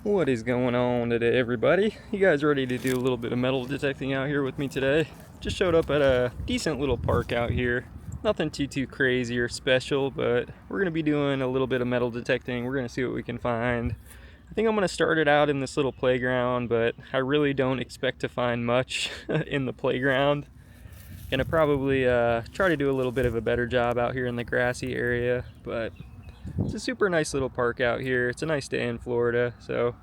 What is going on today, everybody? You guys ready to do a little bit of metal detecting out here with me today? Just showed up at a decent little park out here. Nothing too crazy or special, but we're gonna be doing a little bit of metal detecting. We're gonna see what we can find. I think I'm gonna start it out in this little playground, but I really don't expect to find much in the playground. Gonna probably try to do a little bit of a better job out here in the grassy area, but it's a super nice little park out here. It's a nice day in Florida, so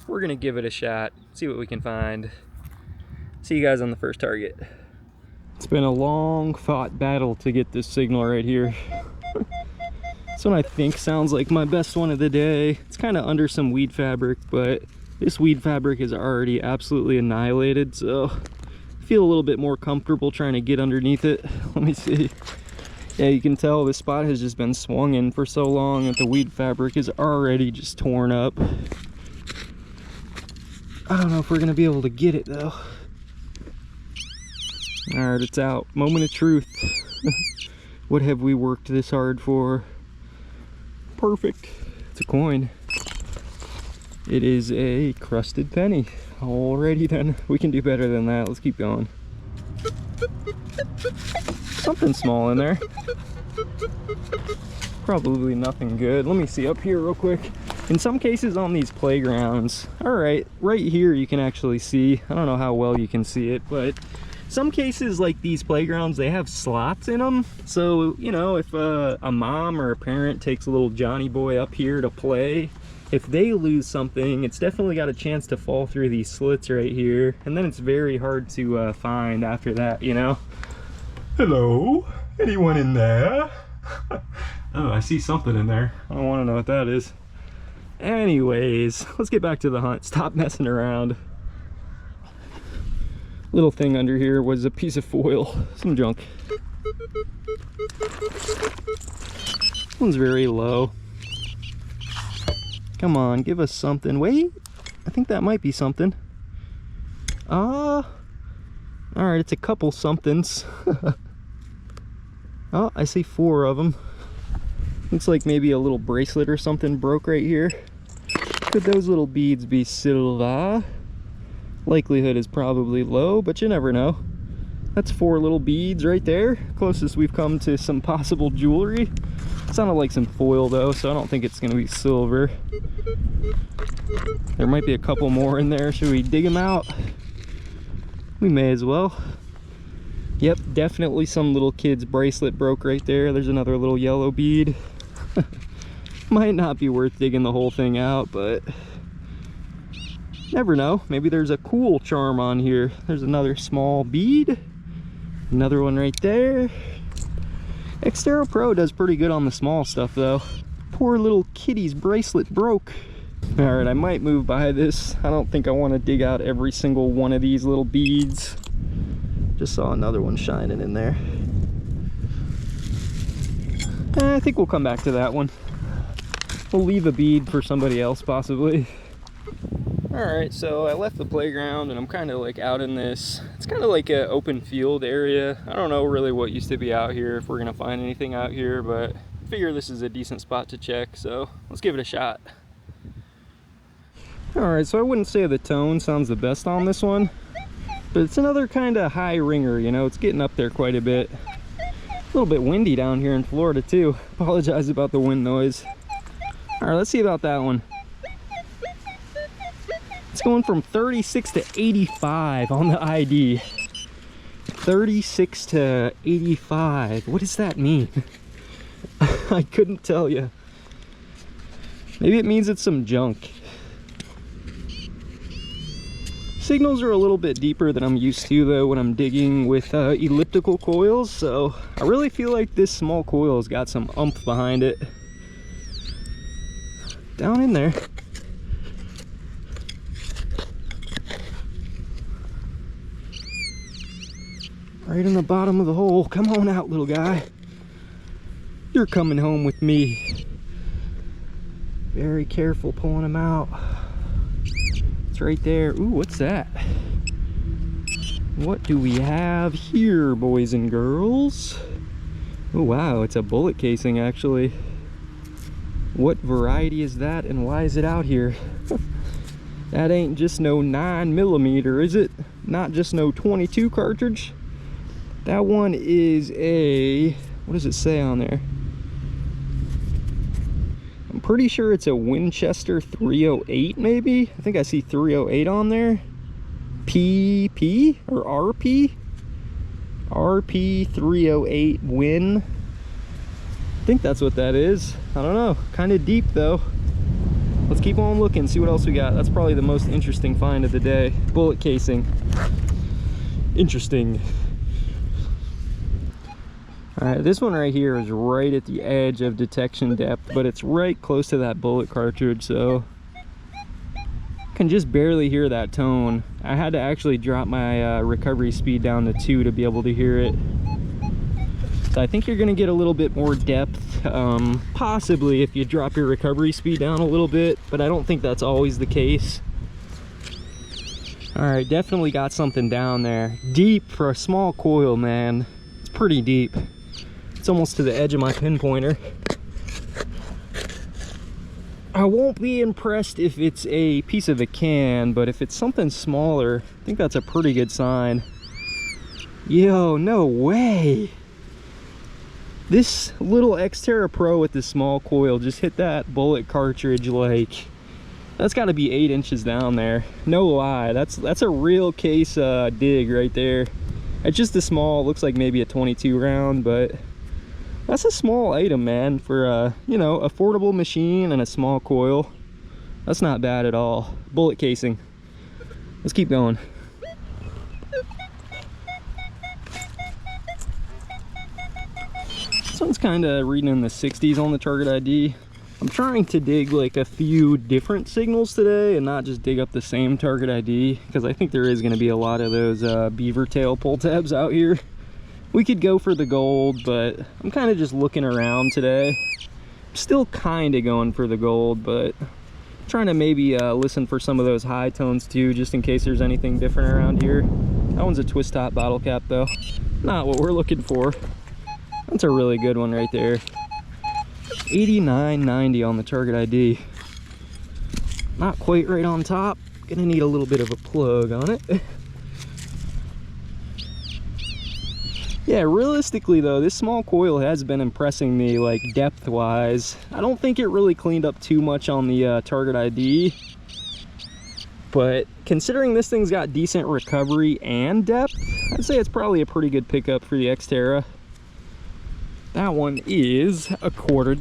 we're gonna give it a shot, see what we can find. See you guys on the first target. It's been a long fought battle to get this signal right here. This one I think sounds like my best one of the day. It's kind of under some weed fabric, but this weed fabric is already absolutely annihilated, so I feel a little bit more comfortable trying to get underneath it. Let me see. Yeah, you can tell this spot has just been swung in for so long that the weed fabric is already just torn up. I don't know if we're gonna be able to get it though. All right, it's out. Moment of truth. What have we worked this hard for? Perfect. It's a coin. It is a crusted penny. Alrighty then, we can do better than that. Let's keep going. Something small in there. Probably nothing good. Let me see up here real quick. In some cases on these playgrounds, all right here you can actually see. I don't know how well you can see it, but some cases like these playgrounds, they have slots in them. So, you know, if a mom or a parent takes a little Johnny boy up here to play, if they lose something, it's definitely got a chance to fall through these slits right here. And then it's very hard to find after that, you know? Hello? Anyone in there? Oh, I see something in there. I don't want to know what that is. Anyways, let's get back to the hunt. Stop messing around. Little thing under here was a piece of foil. Some junk. This one's very low. Come on, give us something. Wait, I think that might be something. All right, it's a couple somethings. Oh, I see 4 of them. Looks like maybe a little bracelet or something broke right here. Could those little beads be silver? Likelihood is probably low, but you never know. That's 4 little beads right there. Closest we've come to some possible jewelry. Sounded like some foil though, so I don't think it's gonna be silver. There might be a couple more in there. Should we dig them out? We may as well. Yep, definitely some little kid's bracelet broke right there. There's another little yellow bead. Might not be worth digging the whole thing out, but never know. Maybe there's a cool charm on here. There's another small bead. Another one right there. Xterra Pro does pretty good on the small stuff though. Poor little kitty's bracelet broke. All right, I might move by this. I don't think I want to dig out every single one of these little beads. Just saw another one shining in there. I think we'll come back to that one. We'll leave a bead for somebody else possibly. All right, so I left the playground and I'm kind of like out in this, it's kind of like an open field area. I don't know really what used to be out here, if we're gonna find anything out here, but I figure this is a decent spot to check, so let's give it a shot. All right, so I wouldn't say the tone sounds the best on this one, but it's another kind of high ringer, you know, it's getting up there quite a bit. A little bit windy down here in Florida too. Apologize about the wind noise. All right, let's see about that one. It's going from 36 to 85 on the ID. 36 to 85. What does that mean? I couldn't tell you. Maybe it means it's some junk. Signals are a little bit deeper than I'm used to though when I'm digging with elliptical coils, so I really feel like this small coil has got some oomph behind it. Down in there. Right in the bottom of the hole. Come on out, little guy. You're coming home with me. Very careful pulling them out. It's right there. Ooh, what's that? What do we have here, boys and girls? Oh wow, it's a bullet casing actually. What variety is that and why is it out here? That ain't just no 9mm, is it? Not just no 22 cartridge. That one is a, what does it say on there? I'm pretty sure it's a Winchester 308 maybe. I think I see 308 on there. PP or RP? RP 308 Win. I think that's what that is. I don't know. Kind of deep though. Let's keep on looking, see what else we got. That's probably the most interesting find of the day. Bullet casing. Interesting. All right, this one right here is right at the edge of detection depth, but it's right close to that bullet cartridge, so I can just barely hear that tone. I had to actually drop my recovery speed down to 2 to be able to hear it. So I think you're gonna get a little bit more depth, possibly if you drop your recovery speed down a little bit, but I don't think that's always the case. All right, definitely got something down there. Deep for a small coil, man. It's pretty deep. It's almost to the edge of my pinpointer. I won't be impressed if it's a piece of a can, but if it's something smaller, I think that's a pretty good sign. Yo, no way. This little Xterra Pro with this small coil just hit that bullet cartridge like, that's got to be 8 inches down there. No lie, that's a real case dig right there. It's just a small, looks like maybe a 22 round, but that's a small item, man, for a, you know, affordable machine and a small coil. That's not bad at all. Bullet casing. Let's keep going. This one's kind of reading in the 60s on the target ID. I'm trying to dig like a few different signals today and not just dig up the same target ID, because I think there is going to be a lot of those beaver tail pull tabs out here. We could go for the gold, but I'm kind of just looking around today. Still kind of going for the gold, but trying to maybe listen for some of those high tones too, just in case there's anything different around here. That one's a twist top bottle cap though. Not what we're looking for. That's a really good one right there. 89.90 on the target ID. Not quite right on top. Gonna need a little bit of a plug on it. Yeah, realistically though, this small coil has been impressing me, like depth wise. I don't think it really cleaned up too much on the target ID, but considering this thing's got decent recovery and depth, I'd say it's probably a pretty good pickup for the Xterra. That one is a $quarter.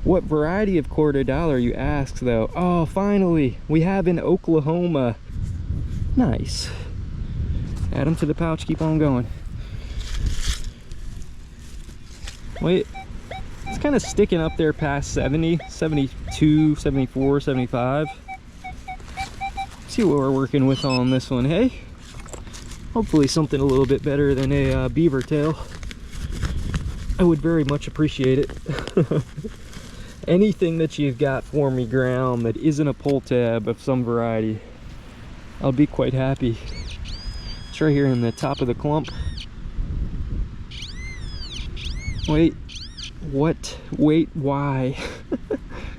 What variety of $quarter, you ask though? Oh, finally, we have in Oklahoma. Nice. Add them to the pouch, keep on going. Wait, it's kind of sticking up there past 70, 72, 74, 75. See what we're working with on this one, hey? Hopefully something a little bit better than a beaver tail. I would very much appreciate it. Anything that you've got for me, Graham, that isn't a pull tab of some variety, I'll be quite happy. It's right here in the top of the clump. Wait, what? Wait, why?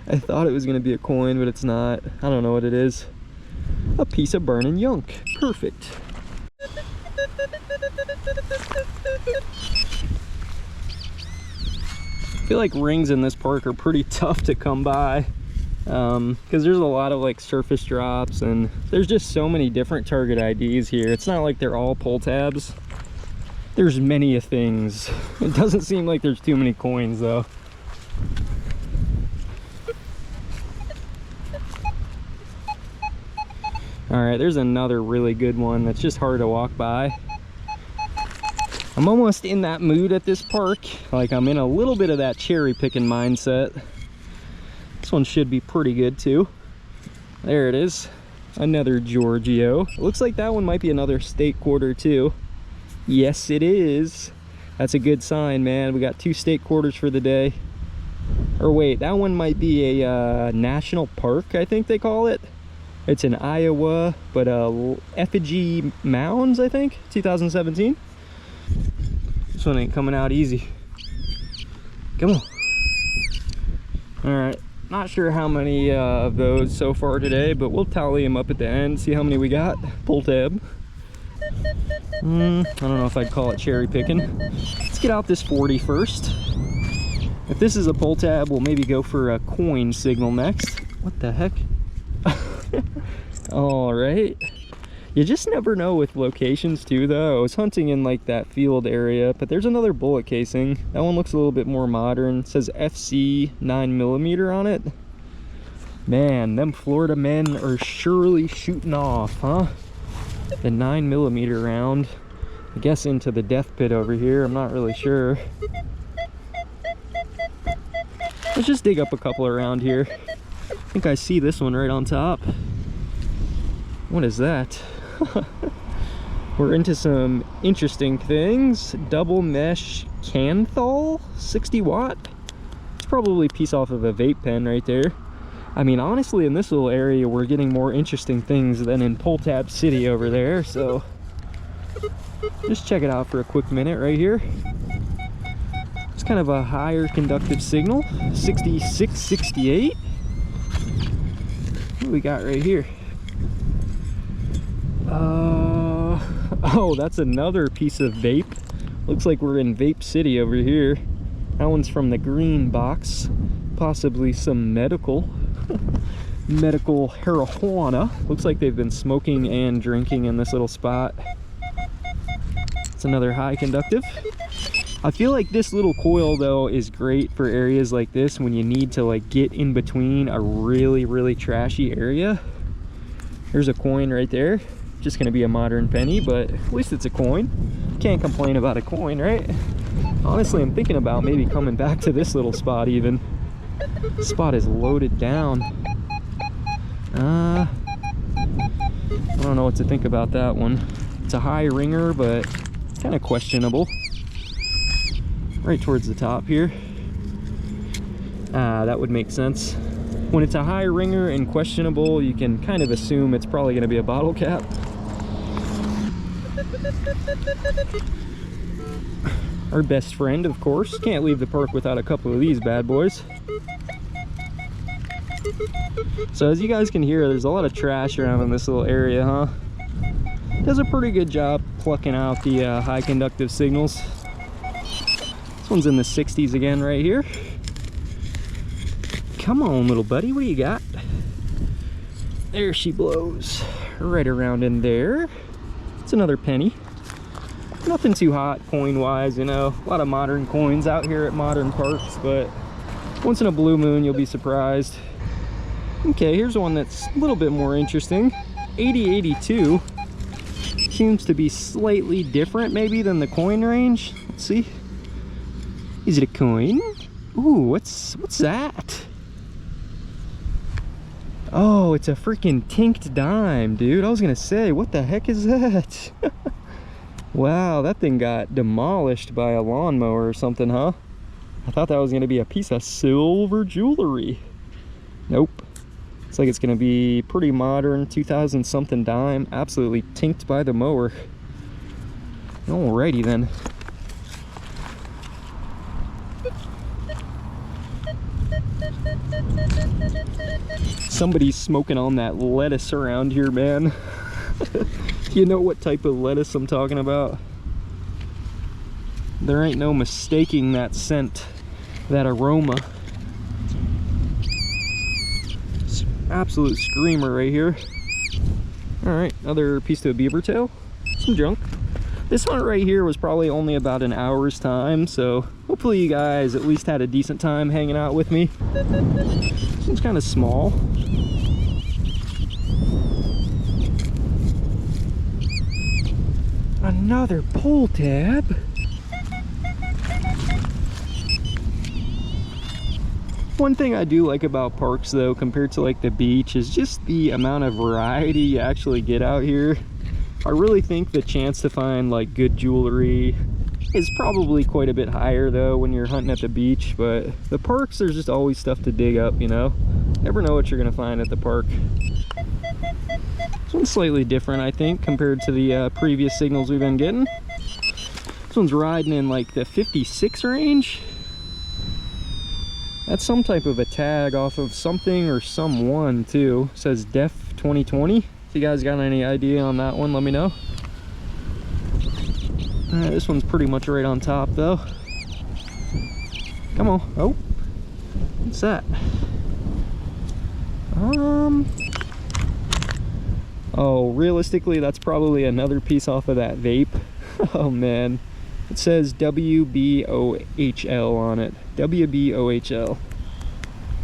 I thought it was gonna be a coin, but it's not. I don't know what it is. A piece of burning yunk. Perfect. I feel like rings in this park are pretty tough to come by, because there's a lot of like surface drops and there's just so many different target IDs here. It's not like they're all pull tabs. There's many of things. It doesn't seem like there's too many coins though. All right, there's another really good one that's just hard to walk by. I'm almost in that mood at this park. Like I'm in a little bit of that cherry picking mindset. This one should be pretty good too. There it is. Another Giorgio. It looks like that one might be another state quarter too. Yes, it is. That's a good sign, man. We got 2 state quarters for the day. Or wait, that one might be a national park, I think they call it. It's in Iowa, but Effigy Mounds, I think, 2017. This one ain't coming out easy. Come on. All right, Not sure how many of those so far today, but we'll tally them up at the end, see how many we got. Pull tab. I don't know if I'd call it cherry picking. Let's get out this 40 first. If this is a pull tab, we'll maybe go for a coin signal next. What the heck? All right. You just never know with locations too, though. I was hunting in like that field area, but there's another bullet casing. That one looks a little bit more modern. It says FC 9mm on it. Man, them Florida men are surely shooting off, huh? The 9mm round. I guess into the death pit over here. I'm not really sure. Let's just dig up a couple around here. I think I see this one right on top. What is that? We're into some interesting things. Double mesh Canthal, 60 watt. It's probably a piece off of a vape pen right there. I mean, honestly, in this little area, we're getting more interesting things than in Pull Tab City over there. So just check it out for a quick minute right here. It's kind of a higher conductive signal, 66, 68. What do we got right here? Oh, that's another piece of vape. Looks like we're in Vape City over here. That one's from the green box. Possibly some medical marijuana. Looks like they've been smoking and drinking in this little spot. It's another high conductive. I feel like this little coil though is great for areas like this when you need to like get in between a really trashy area. There's a coin right there. Just gonna be a modern penny, but at least it's a coin. Can't complain about a coin, right? Honestly, I'm thinking about maybe coming back to this little spot even. This spot is loaded down. I don't know what to think about that one. It's a high ringer, but kind of questionable. Right towards the top here. That would make sense. When it's a high ringer and questionable, you can kind of assume it's probably going to be a bottle cap. Our best friend, of course. Can't leave the park without a couple of these bad boys. So as you guys can hear, there's a lot of trash around in this little area, huh? Does a pretty good job plucking out the high conductive signals. This one's in the 60s again right here. Come on, little buddy, what do you got? There she blows. Right around in there. It's another penny. Nothing too hot coin-wise, you know. A lot of modern coins out here at modern parks, but once in a blue moon, you'll be surprised. Okay, here's one that's a little bit more interesting. 8082. Seems to be slightly different maybe than the coin range. Let's see. Is it a coin? Ooh, what's that? Oh, it's a freaking tinked dime, dude. I was gonna say, what the heck is that? Wow, that thing got demolished by a lawnmower or something, huh? I thought that was gonna be a piece of silver jewelry. Nope. Looks like it's gonna be pretty modern, 2000 something dime, absolutely tinked by the mower. Alrighty then. Somebody's smoking on that lettuce around here, man. You know what type of lettuce I'm talking about? There ain't no mistaking that scent, that aroma. Absolute screamer right here. All right, another piece of a beaver tail, some junk. This hunt right here was probably only about an hour's time, so hopefully you guys at least had a decent time hanging out with me. This one's kind of small. Another pull tab. One thing I do like about parks though, compared to like the beach, is just the amount of variety you actually get out here. I really think the chance to find like good jewelry is probably quite a bit higher though when you're hunting at the beach, but the parks, there's just always stuff to dig up, you know? Never know what you're gonna find at the park. This one's slightly different, I think, compared to the previous signals we've been getting. This one's riding in like the 56 range. That's some type of a tag off of something or someone too. It says Def 2020. If you guys got any idea on that one, let me know. This one's pretty much right on top though. Come on. Oh, what's that? Oh, realistically, that's probably another piece off of that vape. Oh man. It says WBOHL on it. WBOHL.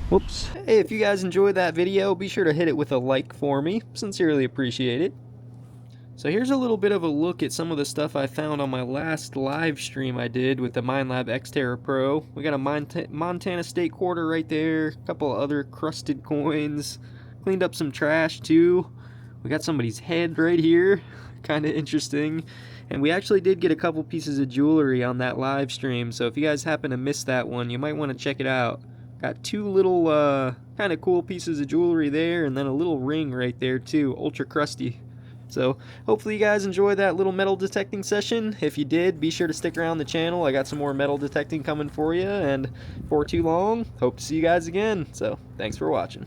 Whoops. Hey, if you guys enjoyed that video, be sure to hit it with a like for me. Sincerely appreciate it. So here's a little bit of a look at some of the stuff I found on my last live stream I did with the Minelab X-TERRA Pro. We got a Montana State quarter right there, a couple of other crusted coins, cleaned up some trash too. We got somebody's head right here, kind of interesting. And we actually did get a couple pieces of jewelry on that live stream, so if you guys happen to miss that one, you might want to check it out. Got two little kind of cool pieces of jewelry there, and then a little ring right there too, ultra crusty. So hopefully you guys enjoyed that little metal detecting session. If you did, be sure to stick around the channel. I got some more metal detecting coming for you, and before too long, hope to see you guys again. So thanks for watching.